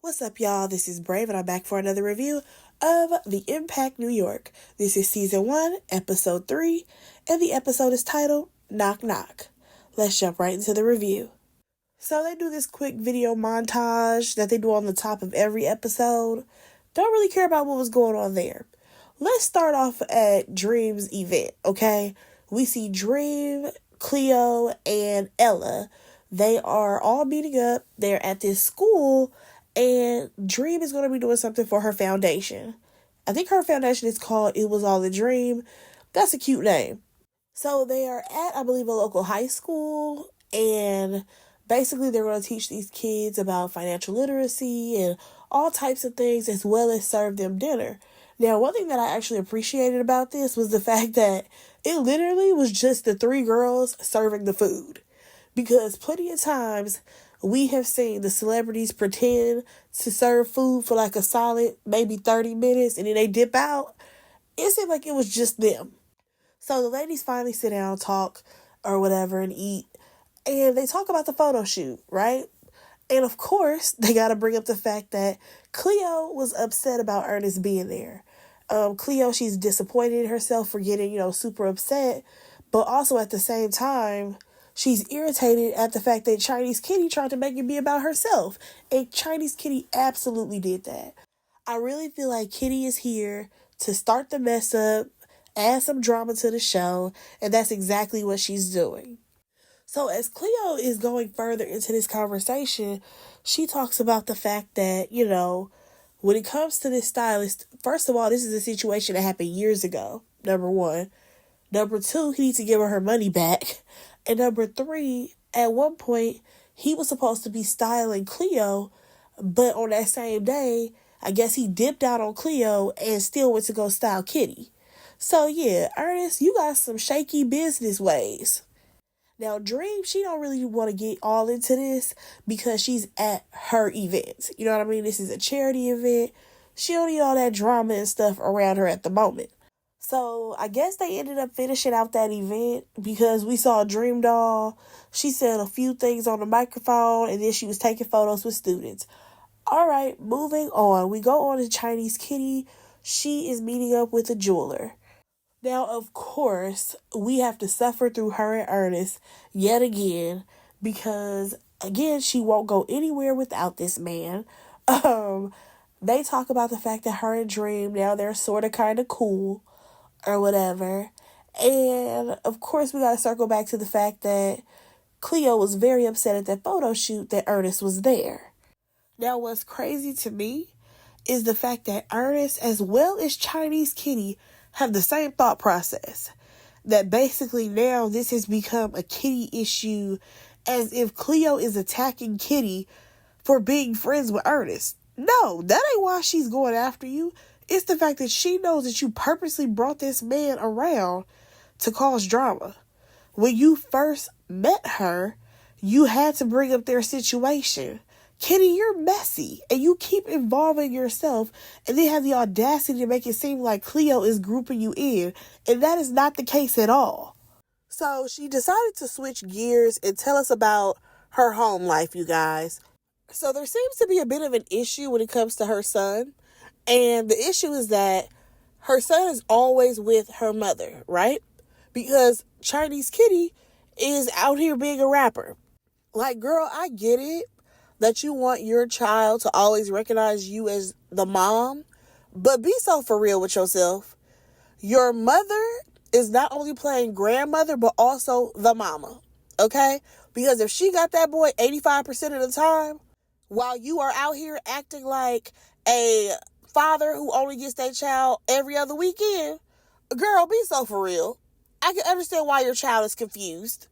What's up, y'all? This is Brave, and I'm back for another review of The Impact New York. This is Season 1, Episode 3, and the episode is titled Knock Knock. Let's jump right into the review. So they do this quick video montage that they do on the top of every episode. Don't really care about what was going on there. Let's start off at Dream's event, okay? We see Dream, Cleo, and Ella. They are all meeting up. They're at this school, and Dream is going to be doing something for her foundation. I think her foundation is called It Was All a Dream. That's a cute name. So they are at, I believe, a local high school, and basically they're going to teach these kids about financial literacy and all types of things, as well as serve them dinner. Now, one thing that I actually appreciated about this was the fact that it literally was just the three girls serving the food. Because plenty of times we have seen the celebrities pretend to serve food for like a solid maybe 30 minutes and then they dip out. It seemed like it was just them. So the ladies finally sit down, talk or whatever and eat. And they talk about the photo shoot, right? And of course, they got to bring up the fact that Cleo was upset about Ernest being there. Cleo, she's disappointed in herself for getting, super upset. But also at the same time, she's irritated at the fact that Chinese Kitty tried to make it be about herself. And Chinese Kitty absolutely did that. I really feel like Kitty is here to start the mess up, add some drama to the show, and that's exactly what she's doing. So as Cleo is going further into this conversation, she talks about the fact that, when it comes to this stylist, first of all, this is a situation that happened years ago, number one. Number two, he needs to give her money back. And number three, at one point, he was supposed to be styling Cleo, but on that same day, I guess he dipped out on Cleo and still went to go style Kitty. So yeah, Ernest, you got some shaky business ways. Now, Dream, she don't really want to get all into this because she's at her event. You know what I mean? This is a charity event. She don't need all that drama and stuff around her at the moment. So, I guess they ended up finishing out that event because we saw Dream Doll. She said a few things on the microphone and then she was taking photos with students. All right, moving on. We go on to Chinese Kitty. She is meeting up with a jeweler. Now, of course, we have to suffer through her and Ernest yet again because, again, she won't go anywhere without this man. They talk about the fact that her and Dream, now they're sort of kind of cool or whatever. And, of course, we got to circle back to the fact that Cleo was very upset at that photo shoot that Ernest was there. Now, what's crazy to me is the fact that Ernest, as well as Chinese Kitty, have the same thought process. That basically now this has become a Kitty issue, as if Cleo is attacking Kitty for being friends with Ernest. No, that ain't why she's going after you. It's the fact that she knows that you purposely brought this man around to cause drama. When you first met her, you had to bring up their situation. Kitty, you're messy, and you keep involving yourself, and then have the audacity to make it seem like Cleo is grouping you in, and that is not the case at all. So she decided to switch gears and tell us about her home life, you guys. So there seems to be a bit of an issue when it comes to her son, and the issue is that her son is always with her mother, right? Because Chinese Kitty is out here being a rapper. Like, girl, I get it that you want your child to always recognize you as the mom, but be so for real with yourself. Your mother is not only playing grandmother, but also the mama, okay? Because if she got that boy 85% of the time, while you are out here acting like a father who only gets that child every other weekend, girl, be so for real. I can understand why your child is confused.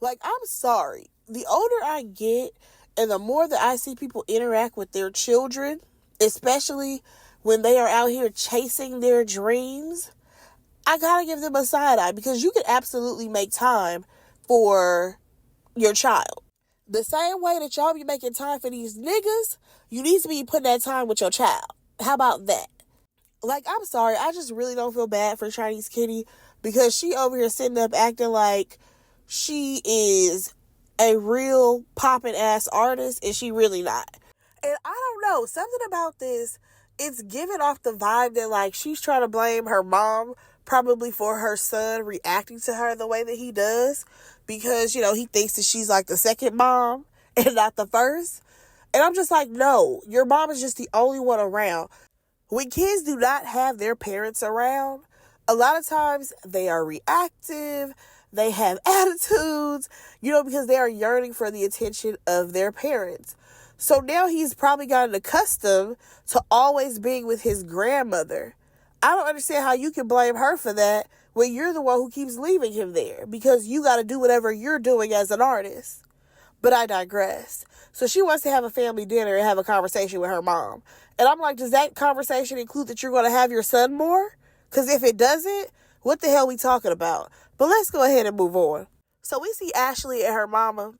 Like, I'm sorry. The older I get, and the more that I see people interact with their children, especially when they are out here chasing their dreams, I gotta give them a side eye because you can absolutely make time for your child. The same way that y'all be making time for these niggas, you need to be putting that time with your child. How about that? Like, I'm sorry, I just really don't feel bad for Chinese Kitty because she over here sitting up acting like she is a real poppin' ass artist, and she really not. And I don't know, something about this, it's giving off the vibe that like she's trying to blame her mom probably for her son reacting to her the way that he does because, he thinks that she's like the second mom and not the first. And I'm just like, no, your mom is just the only one around. When kids do not have their parents around, a lot of times they are reactive, they have attitudes, because they are yearning for the attention of their parents. So now he's probably gotten accustomed to always being with his grandmother. I don't understand how you can blame her for that when you're the one who keeps leaving him there because you got to do whatever you're doing as an artist. But I digress. So she wants to have a family dinner and have a conversation with her mom. And I'm like, does that conversation include that you're going to have your son more? Because if it doesn't, what the hell are we talking about? But let's go ahead and move on. So we see Ashley and her mama,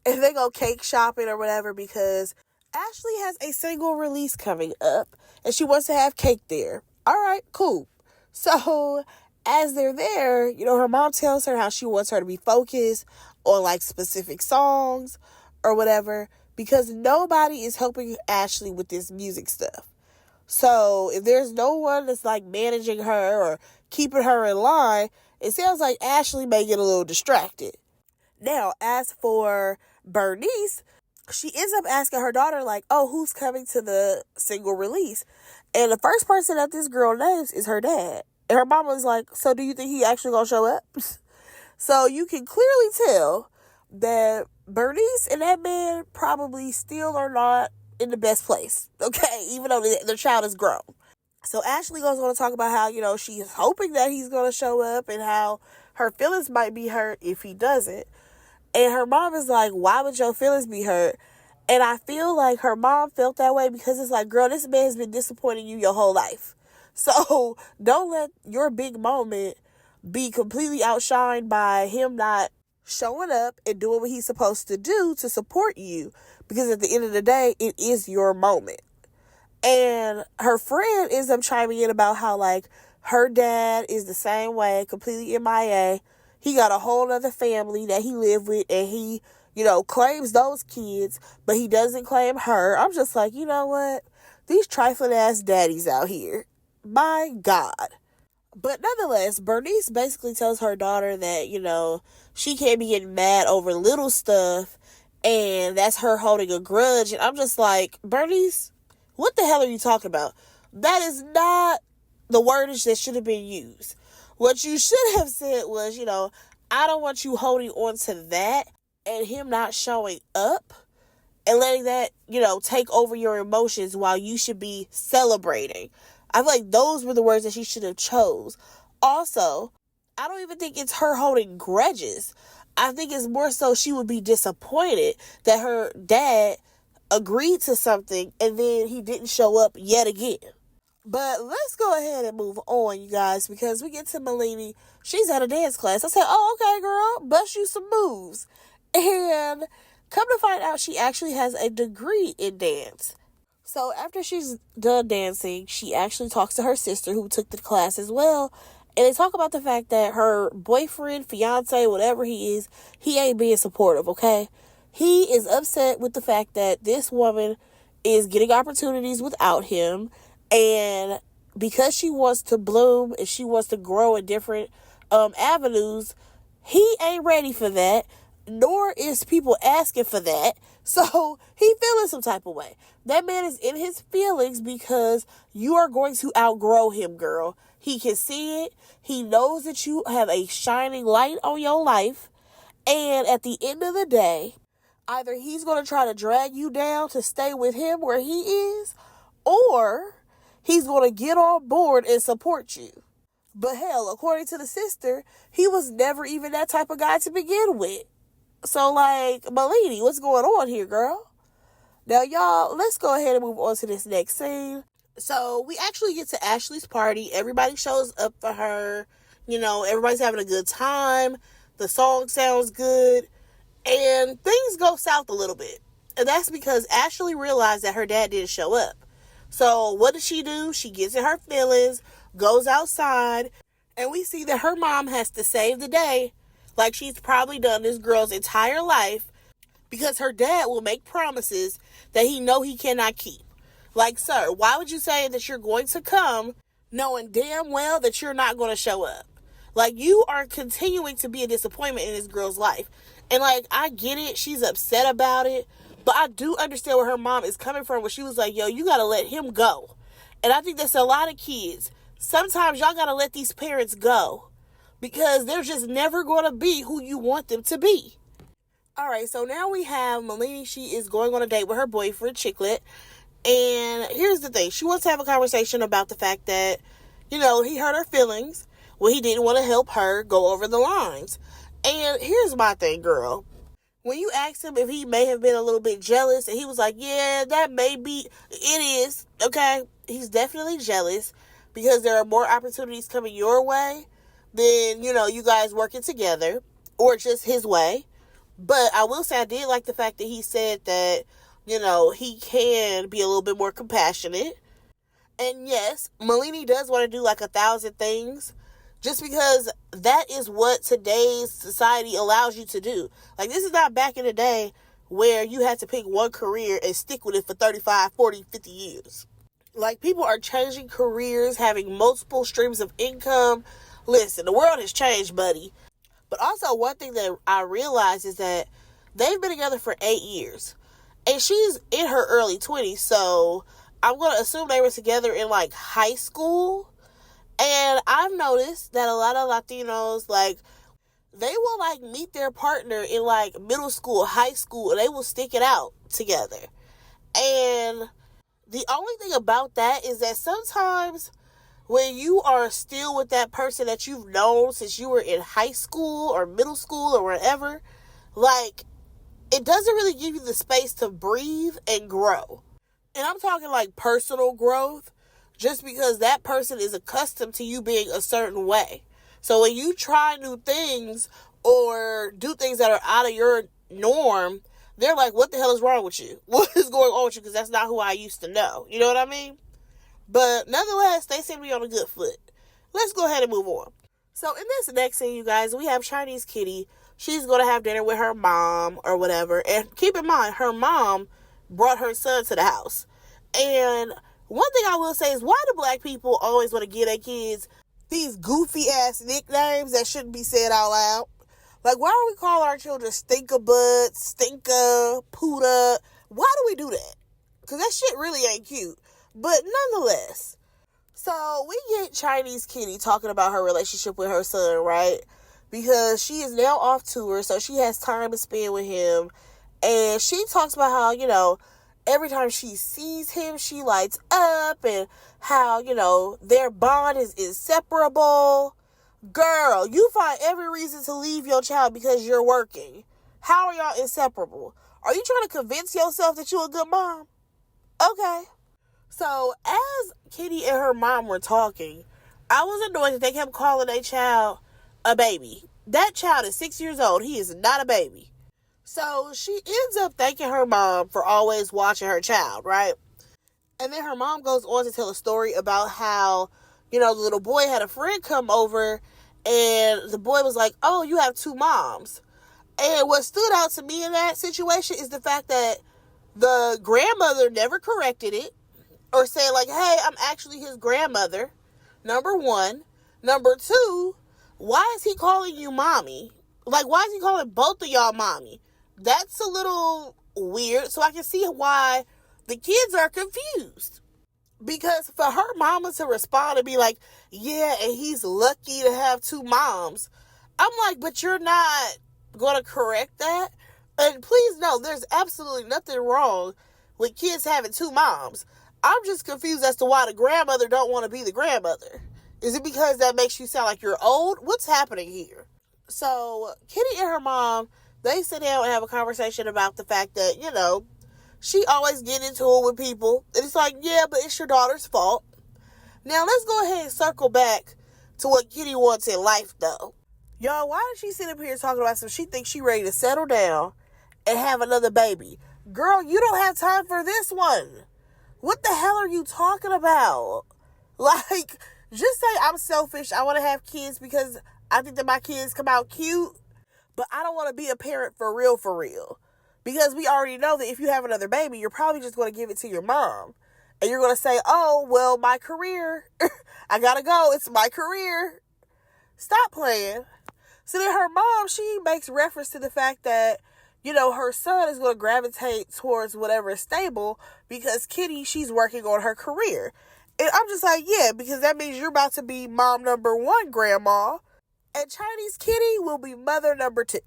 and they go cake shopping or whatever because Ashley has a single release coming up, and she wants to have cake there. All right, cool. So as they're there, her mom tells her how she wants her to be focused on like specific songs or whatever because nobody is helping Ashley with this music stuff. So if there's no one that's like managing her or keeping her in line, it sounds like Ashley may get a little distracted. Now, as for Bernice, she ends up asking her daughter like, oh, who's coming to the single release? And the first person that this girl names is her dad. And her mama is like, so do you think he actually gonna show up? So you can clearly tell that Bernice and that man probably still are not in the best place, okay? Even though their child is grown. So Ashley goes on to talk about how, she's hoping that he's going to show up and how her feelings might be hurt if he doesn't. And her mom is like, why would your feelings be hurt? And I feel like her mom felt that way because it's like, girl, this man has been disappointing you your whole life. So don't let your big moment be completely outshined by him not showing up and doing what he's supposed to do to support you. Because at the end of the day, it is your moment. And her friend ends up chiming in about how, like, her dad is the same way, completely MIA. He got a whole other family that he lived with, and he, claims those kids, but he doesn't claim her. I'm just like, you know what? These trifling ass daddies out here. My God. But nonetheless, Bernice basically tells her daughter that, she can't be getting mad over little stuff, and that's her holding a grudge. And I'm just like, Bernice, what the hell are you talking about? That is not the wordage that should have been used. What you should have said was, I don't want you holding on to that and him not showing up and letting that, take over your emotions while you should be celebrating. I feel like those were the words that she should have chose. Also, I don't even think it's her holding grudges. I think it's more so she would be disappointed that her dad agreed to something and then he didn't show up yet again. But let's go ahead and move on, you guys, because we get to Malini. She's at a dance class. I said, oh, okay, girl, bust you some moves. And come to find out, she actually has a degree in dance. So after she's done dancing, she actually talks to her sister who took the class as well. And they talk about the fact that her boyfriend, fiance, whatever he is, he ain't being supportive, okay? He is upset with the fact that this woman is getting opportunities without him. And because she wants to bloom and she wants to grow in different avenues, he ain't ready for that. Nor is people asking for that. So he feeling some type of way. That man is in his feelings because you are going to outgrow him, girl. He can see it. He knows that you have a shining light on your life. And at the end of the day, either he's going to try to drag you down to stay with him where he is, or he's going to get on board and support you. But hell, according to the sister, he was never even that type of guy to begin with. So, like, Malini, what's going on here, girl? Now, y'all, let's go ahead and move on to this next scene. So, we actually get to Ashley's party. Everybody shows up for her. Everybody's having a good time. The song sounds good. And things go south a little bit. And that's because Ashley realized that her dad didn't show up. So, what does she do? She gets in her feelings, goes outside, and we see that her mom has to save the day, like she's probably done this girl's entire life, because her dad will make promises that he know he cannot keep. Like, sir, why would you say that you're going to come knowing damn well that you're not going to show up? Like, you are continuing to be a disappointment in this girl's life. And, like, I get it. She's upset about it. But I do understand where her mom is coming from when she was like, yo, you got to let him go. And I think that's a lot of kids. Sometimes y'all got to let these parents go because they're just never going to be who you want them to be. All right, so now we have Malini. She is going on a date with her boyfriend, Chiclet. And here's the thing. She wants to have a conversation about the fact that, he hurt her feelings. Well, he didn't want to help her go over the lines. And here's my thing, girl. When you asked him if he may have been a little bit jealous, and he was like, yeah, that may be, it is, okay? He's definitely jealous because there are more opportunities coming your way than, you guys working together or just his way. But I will say I did like the fact that he said that, he can be a little bit more compassionate. And yes, Malini does want to do like 1,000 things just because that is what today's society allows you to do. Like, this is not back in the day where you had to pick one career and stick with it for 35, 40, 50 years. Like, people are changing careers, having multiple streams of income. Listen, the world has changed, buddy. But also, one thing that I realized is that they've been together for 8 years. And she's in her early 20s, so I'm going to assume they were together in, like, high school. And I've noticed that a lot of Latinos, like, they will, like, meet their partner in, like, middle school, high school, and they will stick it out together. And the only thing about that is that sometimes when you are still with that person that you've known since you were in high school or middle school or wherever, like, it doesn't really give you the space to breathe and grow. And I'm talking like personal growth, just because that person is accustomed to you being a certain way. So when you try new things or do things that are out of your norm, they're like, what the hell is wrong with you? What is going on with you? Because that's not who I used to know. You know what I mean? But nonetheless, they seem to be on a good foot. Let's go ahead and move on. So in this next scene, you guys, we have Chinese Kitty. She's going to have dinner with her mom or whatever. And keep in mind, her mom brought her son to the house. And one thing I will say is, why do black people always want to give their kids these goofy-ass nicknames that shouldn't be said out loud? Like, why do we call our children Stinker Butt, Stinker, Pooter? Why do we do that? Because that shit really ain't cute. But nonetheless, so we get Chinese Kitty talking about her relationship with her son, right? Because she is now off tour, so she has time to spend with him. And she talks about how, every time she sees him, she lights up, and how, their bond is inseparable. Girl, you find every reason to leave your child because you're working. How are y'all inseparable? Are you trying to convince yourself that you're a good mom? Okay. So, as Kitty and her mom were talking, I was annoyed that they kept calling their child a baby. That child is 6 years old. He is not a baby. So, she ends up thanking her mom for always watching her child, right? And then her mom goes on to tell a story about how, the little boy had a friend come over, and the boy was like, oh, you have two moms. And what stood out to me in that situation is the fact that the grandmother never corrected it or said, like, hey, I'm actually his grandmother, number one. Number two, why is he calling you mommy? Like, why is he calling both of y'all mommy? That's a little weird. So I can see why the kids are confused. Because for her mama to respond and be like, yeah, and he's lucky to have two moms. I'm like, but you're not going to correct that? And please know, there's absolutely nothing wrong with kids having two moms. I'm just confused as to why the grandmother don't want to be the grandmother. Is it because that makes you sound like you're old? What's happening here? So, Kitty and her mom, they sit down and have a conversation about the fact that, she always get into it with people. And it's like, yeah, but it's your daughter's fault. Now, let's go ahead and circle back to what Kitty wants in life, though. Y'all, why did she sit up here talking about some? She thinks she ready to settle down and have another baby. Girl, you don't have time for this one. What the hell are you talking about? Like, just say I'm selfish. I want to have kids because I think that my kids come out cute. But I don't want to be a parent for real, for real. Because we already know that if you have another baby, you're probably just going to give it to your mom. And you're going to say, oh, well, my career. I got to go. It's my career. Stop playing. So then her mom, she makes reference to the fact that, you know, her son is going to gravitate towards whatever is stable because Kitty, she's working on her career. And I'm just like, yeah, because that means you're about to be mom number 1, grandma. And Chinese Kitty will be mother number 2.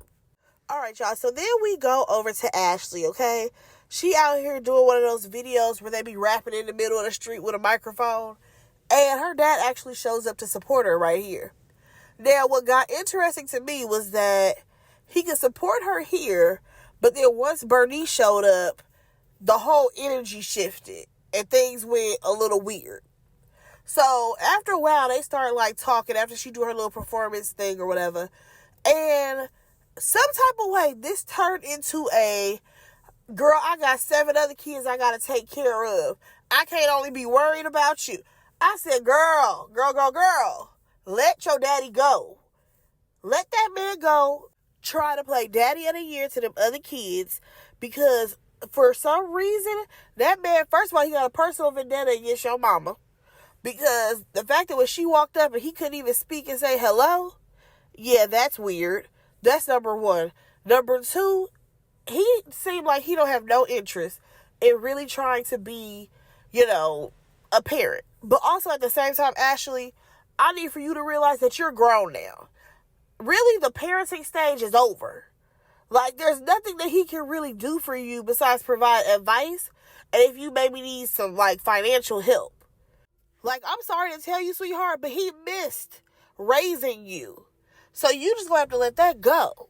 All right, y'all. So then we go over to Ashley, okay? She out here doing one of those videos where they be rapping in the middle of the street with a microphone. And her dad actually shows up to support her right here. Now, what got interesting to me was that he could support her here, but then once Bernice showed up, the whole energy shifted and things went a little weird. So after a while, they started like talking after she do her little performance thing or whatever. And some type of way, this turned into a, girl, I got 7 other kids I got to take care of. I can't only be worried about you. I said, girl, let your daddy go. Let that man go. Try to play daddy of the year to them other kids because for some reason, that man, first of all, he got a personal vendetta against your mama. Because the fact that when she walked up and he couldn't even speak and say hello, yeah, that's weird. That's number 1. Number 2, he seemed like he don't have no interest in really trying to be, you know, a parent. But also at the same time, Ashley, I need for you to realize that you're grown now. Really, the parenting stage is over. Like, there's nothing that he can really do for you besides provide advice and if you maybe need some, like, financial help. Like, I'm sorry to tell you, sweetheart, but he missed raising you. So you just gonna have to let that go.